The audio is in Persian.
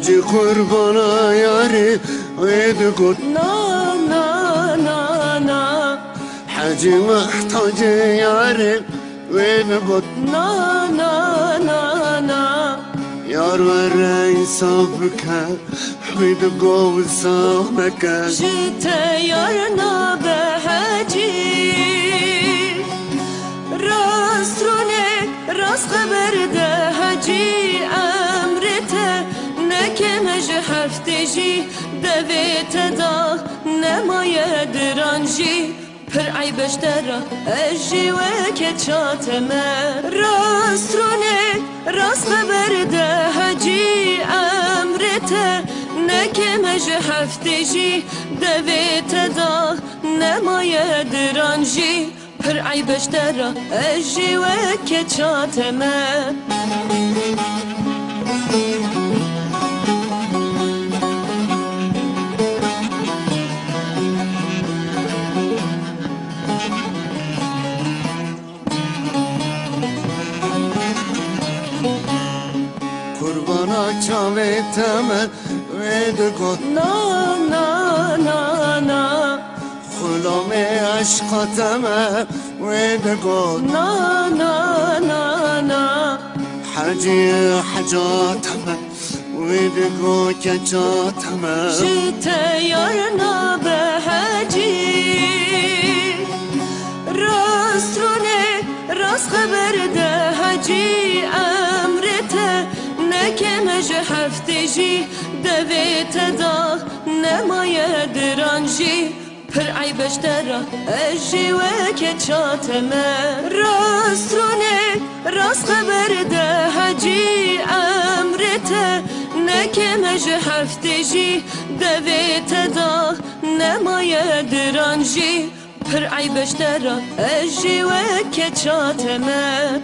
حجی قربانا یاری وید گود نا نا نا نا حجی محتاج یاری وید گود نا نا نا نا یار ور صابك حويد قوي صامك جيت يارنا بهجي راس رونك راس خبر دهجي امرته نكمج حفتجي دويت دا نما يدرانجي پر عی بشتره اجی و که چاتمه راست رونه راست خبر ده هجی امرته نکمج هفتجی دویت دا نمایه درانجی پر عی بشتره اجی و که چاتمه قربانا چاویتم وید گود نا نا نا نا خلام عشقاتم وید گود نا نا نا نا حجی حجاتم وید گود که جاتم جیت یارنا بهجی راست رونه راست خبر ده هجی امرته نکمج هفتجی دویت دا نمایه درانجی پر عی بشتره اجی و که چاتمه راست رونه راست خبر ده هجی امرته نکمج هفتجی دویت دا نمایه درانجی پر عی بشتره اجی و که چاتمه